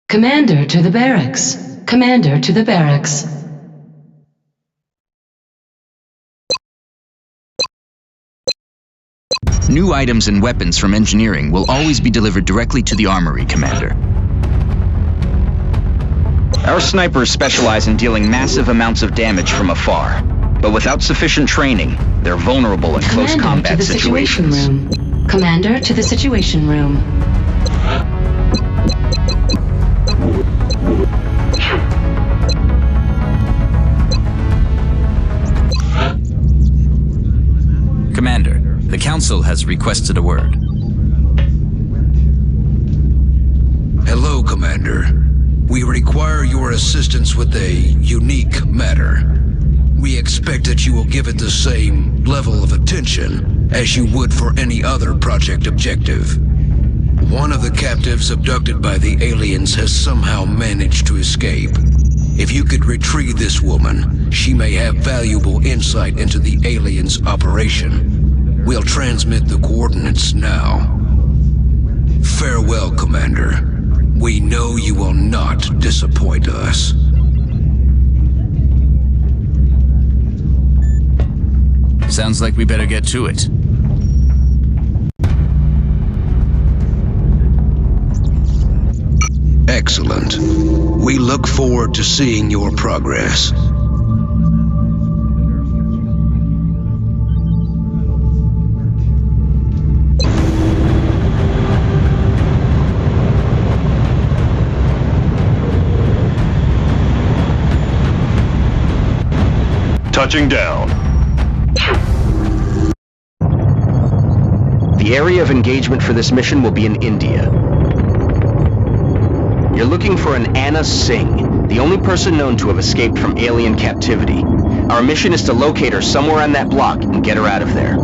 Commander to the barracks. Commander to the barracks. New items and weapons from engineering will always be delivered directly to the armory, Commander. Our snipers specialize in dealing massive amounts of damage from afar. But without sufficient training, they're vulnerable in close combat situations. Commander to the Situation Room. Commander, the Council has requested a word. Hello, Commander. We require your assistance with a unique matter. We expect that you will give it the same level of attention as you would for any other project objective. One of the captives abducted by the aliens has somehow managed to escape. If you could retrieve this woman, she may have valuable insight into the aliens' operation. We'll transmit the coordinates now. Farewell, Commander. We know you will not disappoint us. Sounds like we better get to it. Excellent. We look forward to seeing your progress. Touching down. The area of engagement for this mission will be in India. You're looking for an Anna Singh, the only person known to have escaped from alien captivity. Our mission is to locate her somewhere on that block and get her out of there.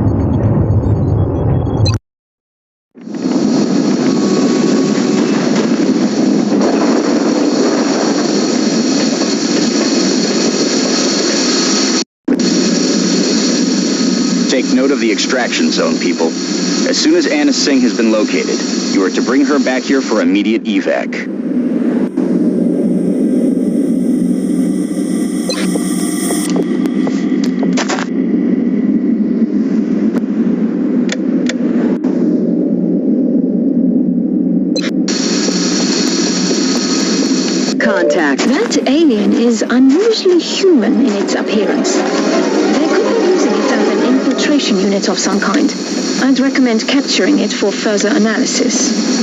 Take note of the extraction zone, people. As soon as Anna Singh has been located, you are to bring her back here for immediate evac. Contact. That alien is unusually human in its appearance. They could be using it as an infiltration unit of some kind. I'd recommend capturing it for further analysis.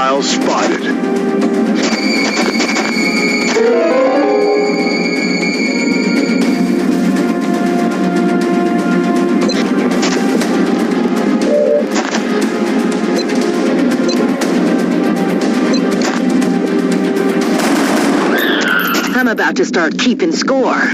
Hostiles spotted. I'm about to start keeping score.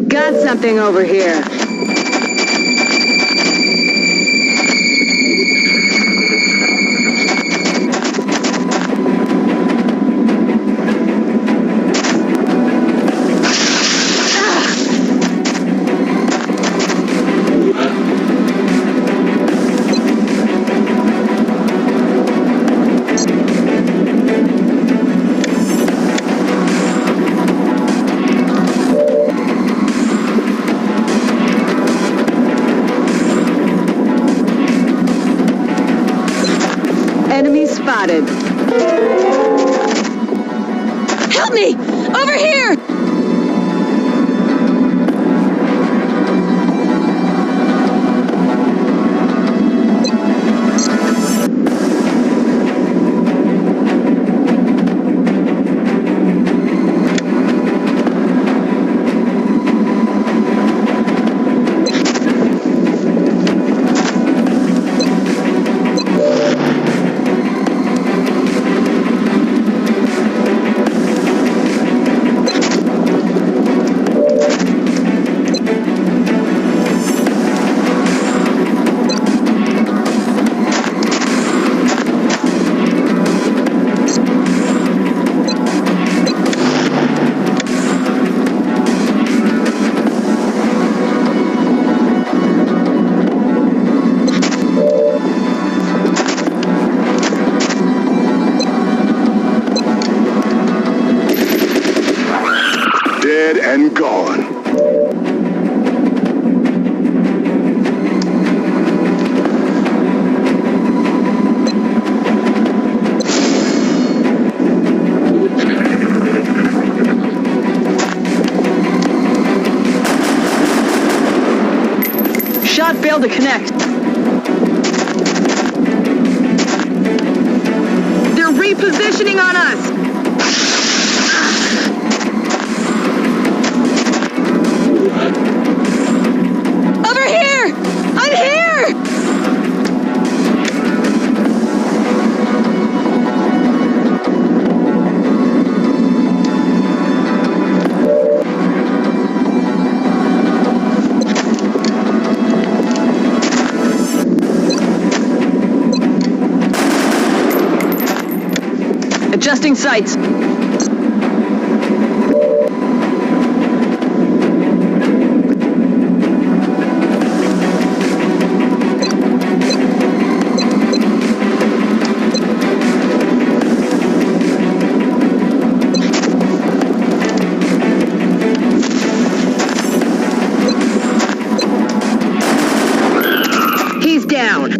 Got something over here. Enemy spotted. Help me! Over here! Dead and gone. Shot failed to connect. They're repositioning on us. Over here! I'm here! Adjusting sights. He's down.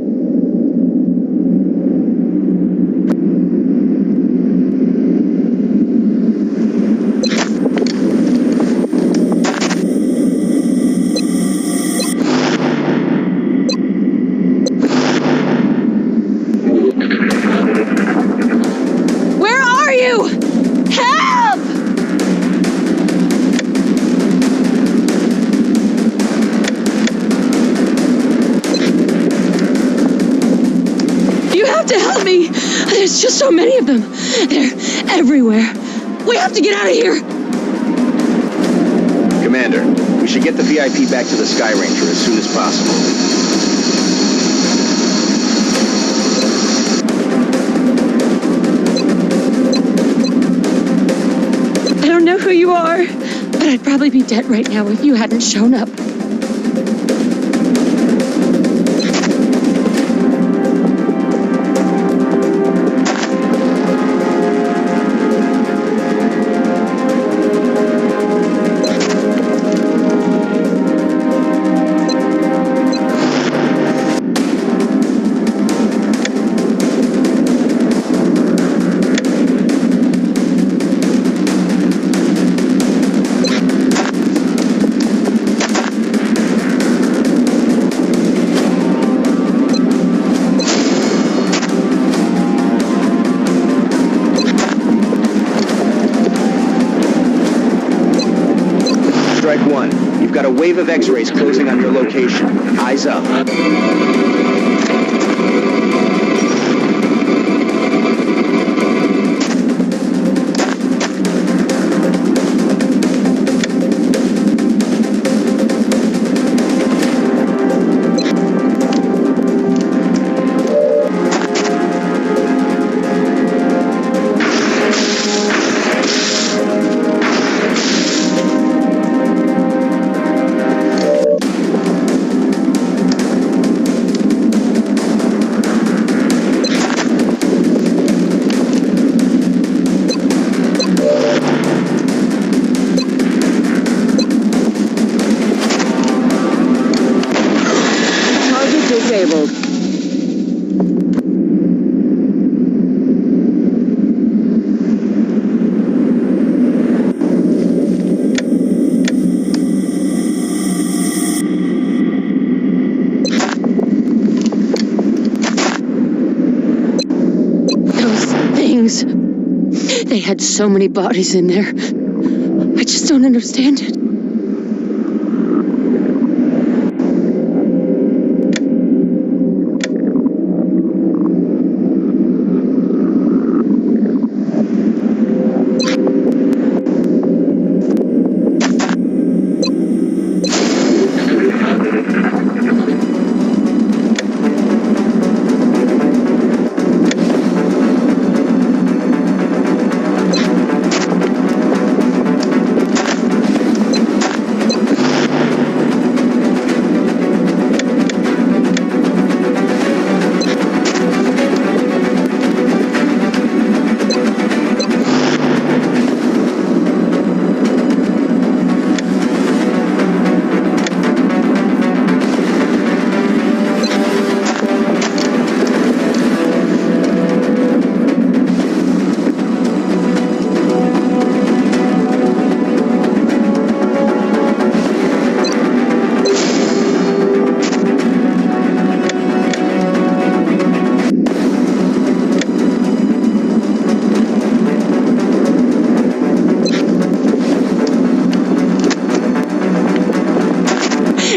Where are you? Help! You have to help me. There's just so many of them. They're everywhere. We have to get out of here. Commander, we should get the VIP back to the Sky Ranger as soon as possible. I don't know who you are, but I'd probably be dead right now if you hadn't shown up. We've got a wave of X-rays closing on your location. Eyes up. They had so many bodies in there. I just don't understand it.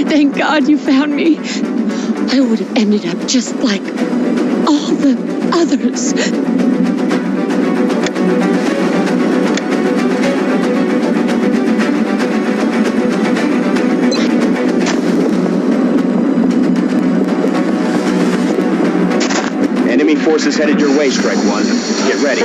Thank God you found me. I would have ended up just like all the others. Enemy forces headed your way, Strike One. Get ready.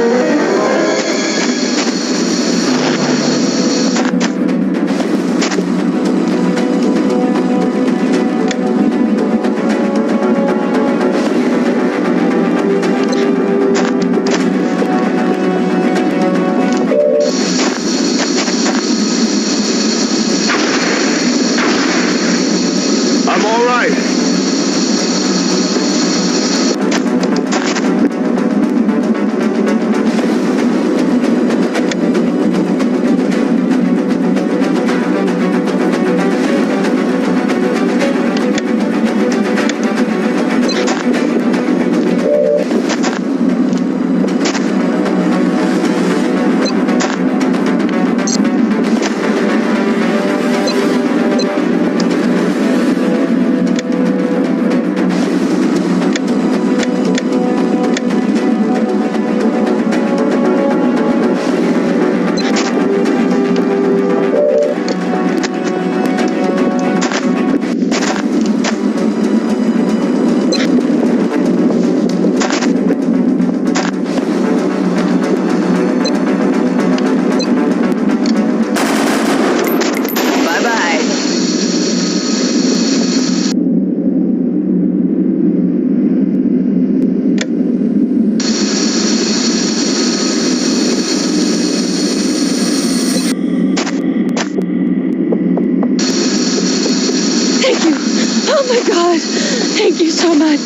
Oh my God! Thank you so much.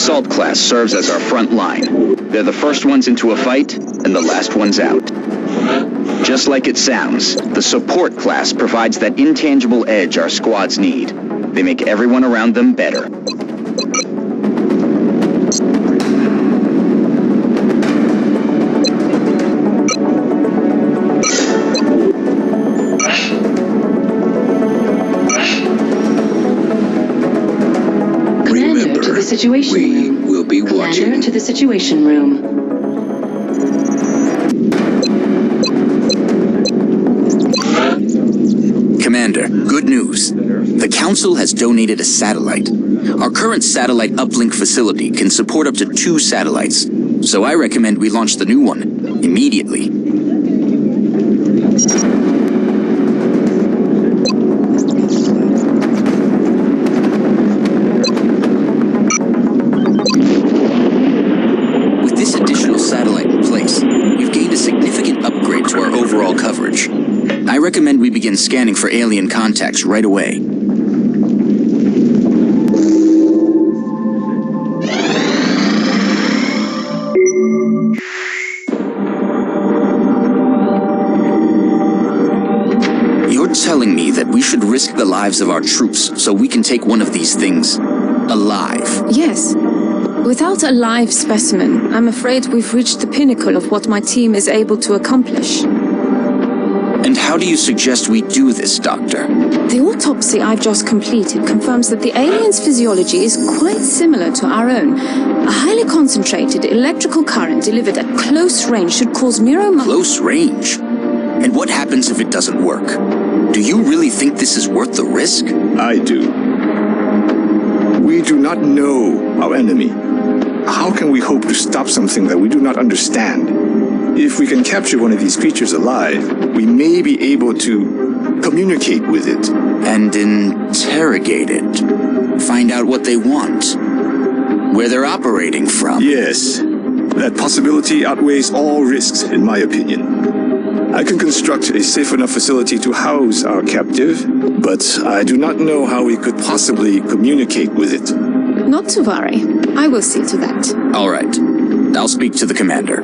assault class serves as our front line. They're the first ones into a fight, and the last ones out. Just like it sounds, the support class provides that intangible edge our squads need. They make everyone around them better. Commander to the Situation Room. We'll be watching. Commander to the Situation Room. Commander, good news. The Council has donated a satellite. Our current satellite uplink facility can support up to 2 satellites, so I recommend we launch the new one immediately. With this additional satellite in place, we've gained a significant upgrade to our overall coverage. I recommend we begin scanning for alien contacts right away. You're telling me that we should risk the lives of our troops so we can take one of these things alive? Yes. Without a live specimen, I'm afraid we've reached the pinnacle of what my team is able to accomplish. And how do you suggest we do this, Doctor? The autopsy I've just completed confirms that the alien's physiology is quite similar to our own. A highly concentrated electrical current delivered at close range should cause Close range? And what happens if it doesn't work? Do you really think this is worth the risk? I do. We do not know our enemy. How can we hope to stop something that we do not understand? If we can capture one of these creatures alive, we may be able to communicate with it. And interrogate it. Find out what they want. Where they're operating from. Yes. That possibility outweighs all risks, in my opinion. I can construct a safe enough facility to house our captive, but I do not know how we could possibly communicate with it. Not to worry. I will see to that. All right. I'll speak to the commander.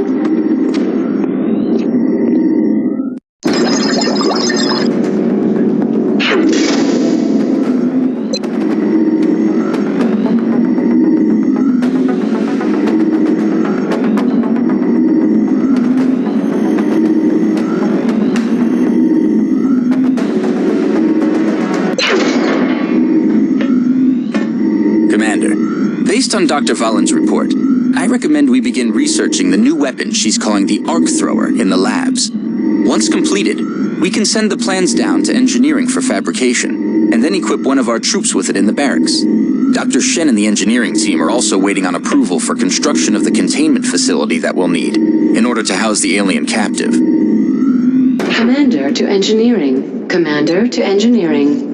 Based on Dr. Valen's report, I recommend we begin researching the new weapon she's calling the Arc Thrower in the labs. Once completed, we can send the plans down to engineering for fabrication, and then equip one of our troops with it in the barracks. Dr. Shen and the engineering team are also waiting on approval for construction of the containment facility that we'll need in order to house the alien captive. Commander to Engineering. Commander to Engineering.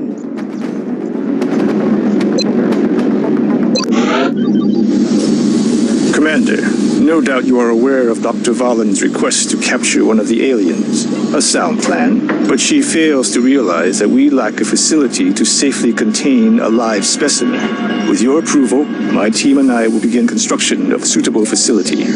Commander, no doubt you are aware of Dr. Valen's request to capture one of the aliens. A sound plan, but she fails to realize that we lack a facility to safely contain a live specimen. With your approval, my team and I will begin construction of a suitable facility.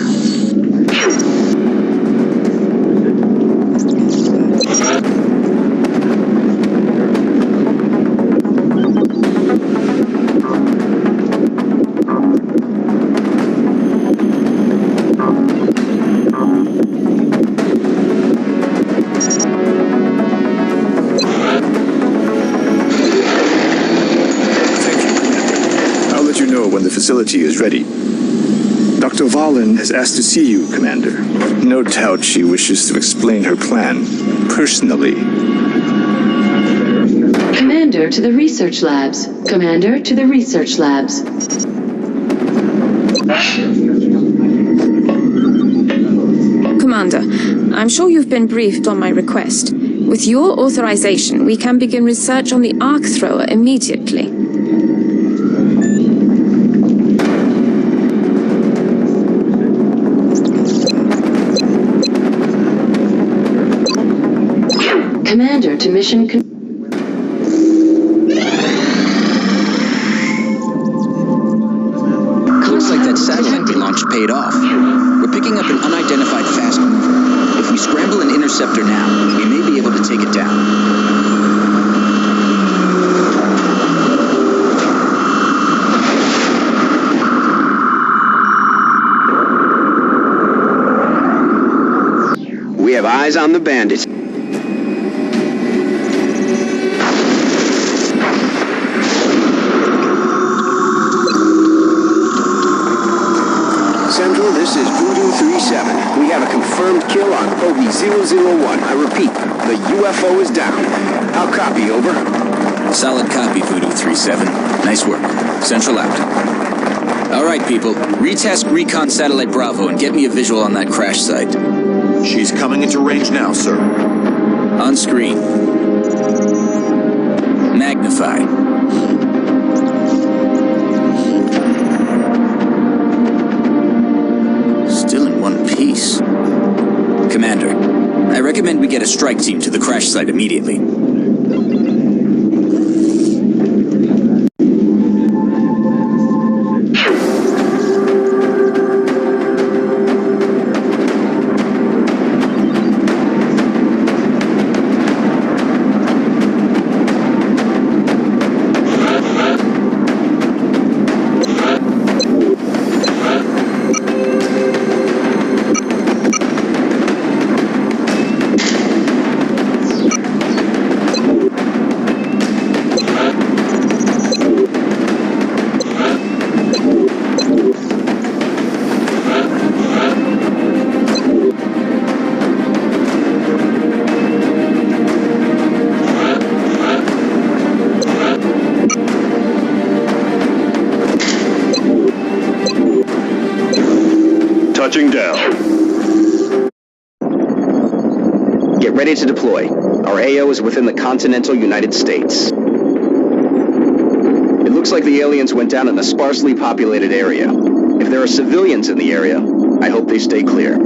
Facility is ready. Dr. Valen has asked to see you, Commander. No doubt she wishes to explain her plan personally. Commander to the Research Labs. Commander to the Research Labs. Commander, I'm sure you've been briefed on my request. With your authorization, we can begin research on the Arc Thrower immediately. Commander to Mission Looks like paid off. We're picking up an unidentified fast mover. If we scramble an interceptor now, we may be able to take it down. We have eyes on the bandits. Central, this is Voodoo 37. We have a confirmed kill on Bogey 001. I repeat, the UFO is down. I'll copy, over. Solid copy, Voodoo 37. Nice work. Central out. All right, people. Retask Recon Satellite Bravo and get me a visual on that crash site. She's coming into range now, sir. On screen. Magnify. Still in one piece. Commander, I recommend we get a strike team to the crash site immediately. Touching down. Get ready to deploy. Our AO is within the continental United States. It looks like the aliens went down in a sparsely populated area. If there are civilians in the area, I hope they stay clear.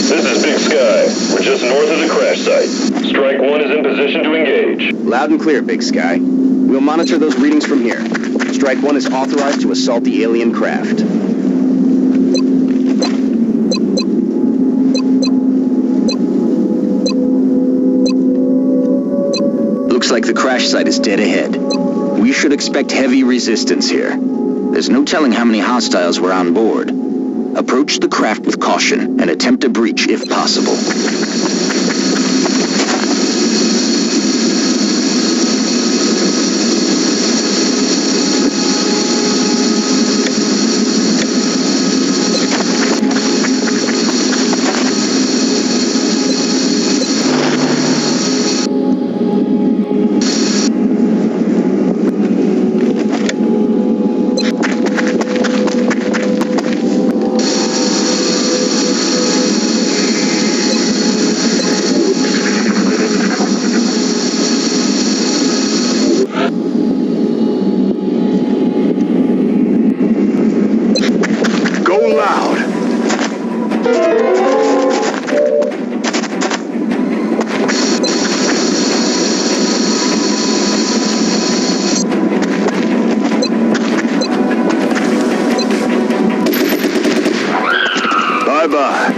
This is Big Sky. We're just north of the crash site. Strike 1 is in position to engage. Loud and clear, Big Sky. We'll monitor those readings from here. Strike 1 is authorized to assault the alien craft. Looks like the crash site is dead ahead. We should expect heavy resistance here. There's no telling how many hostiles were on board. Approach the craft with caution and attempt a breach if possible. Bye-bye.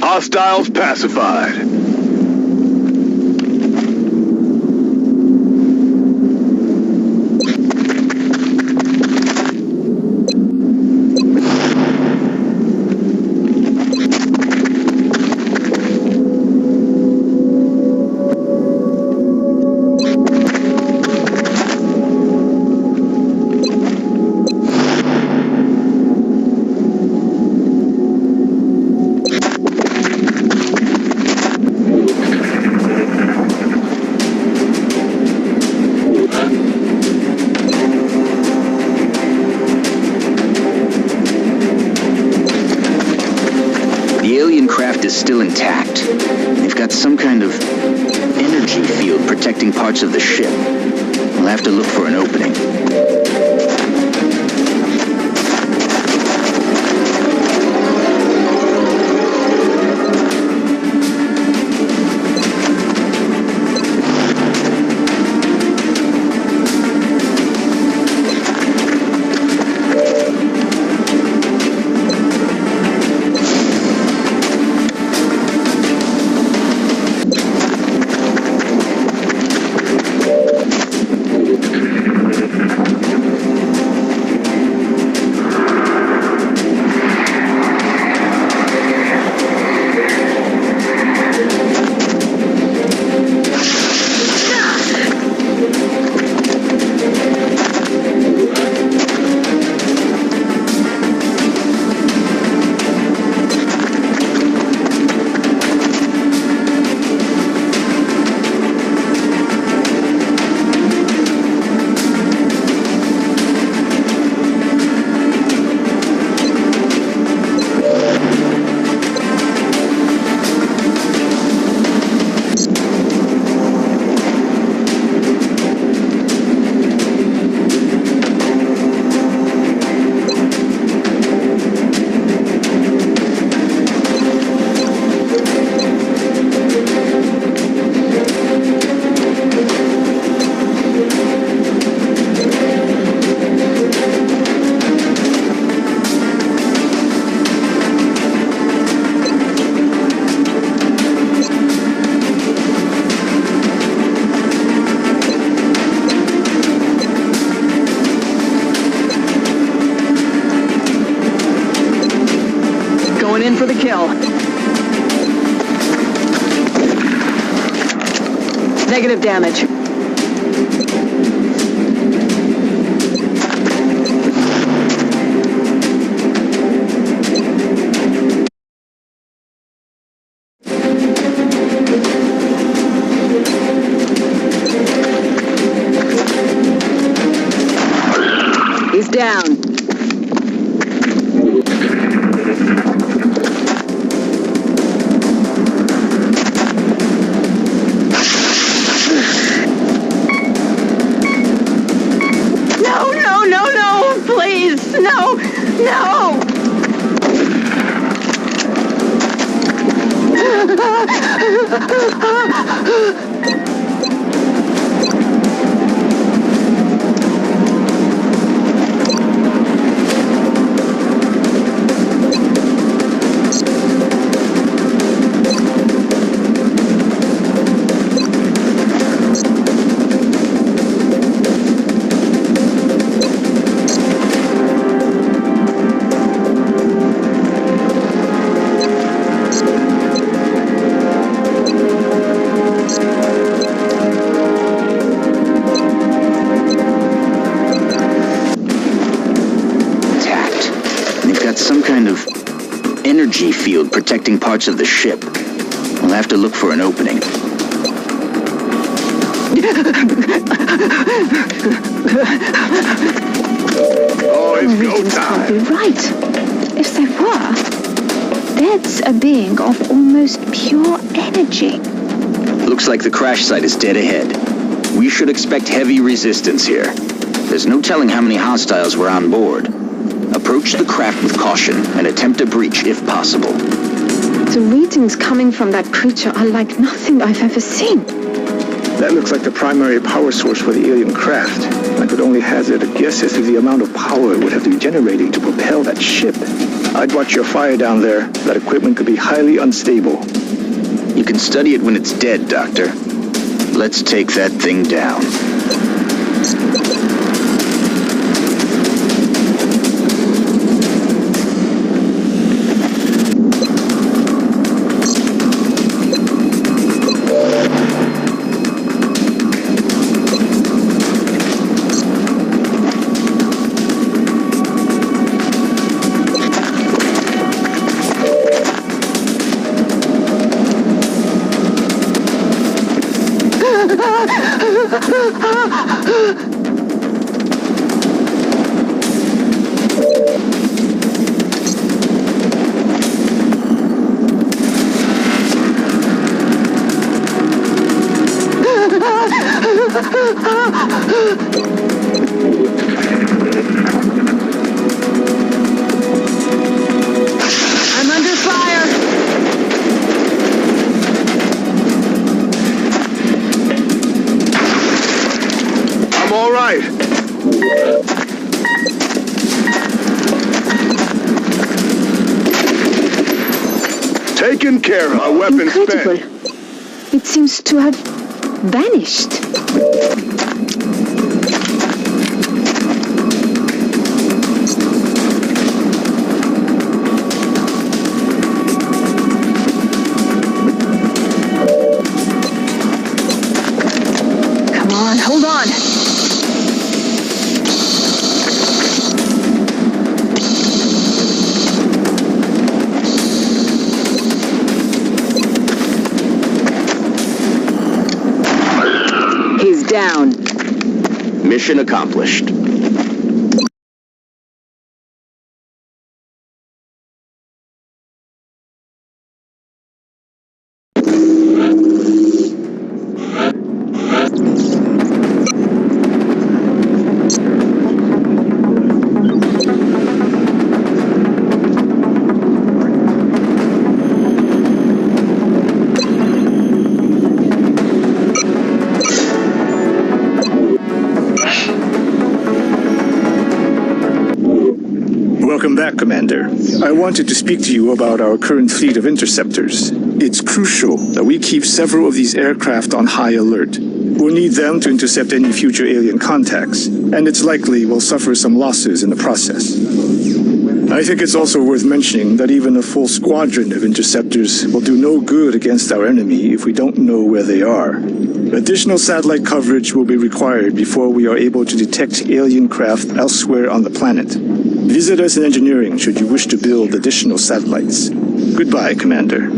Hostiles pacified. alien craft is still intact. They've got some kind of energy field protecting parts of the ship. We'll have to look for an opening. In for the kill. Negative damage. He's down. No! No! Some kind of energy field protecting parts of the ship. We'll have to look for an opening. Oh, it's go time. Can't be right. If they were, that's a being of almost pure energy. Looks like the crash site is dead ahead. We should expect heavy resistance here. There's no telling how many hostiles were on board. Approach the craft with caution and attempt a breach if possible. The readings coming from that creature are like nothing I've ever seen. That looks like the primary power source for the alien craft. I could only hazard a guess as to the amount of power it would have to be generating to propel that ship. I'd watch your fire down there. That equipment could be highly unstable. You can study it when it's dead, Doctor. Let's take that thing down. I'm under fire! I'm all right. Taken care of. My weapon's Incredible. spent. It seems to have vanished. Come on, hold on! He's down. Mission accomplished. Welcome back, Commander. I wanted to speak to you about our current fleet of interceptors. It's crucial that we keep several of these aircraft on high alert. We'll need them to intercept any future alien contacts, and it's likely we'll suffer some losses in the process. I think it's also worth mentioning that even a full squadron of interceptors will do no good against our enemy if we don't know where they are. Additional satellite coverage will be required before we are able to detect alien craft elsewhere on the planet. Visit us in engineering should you wish to build additional satellites. Goodbye, Commander.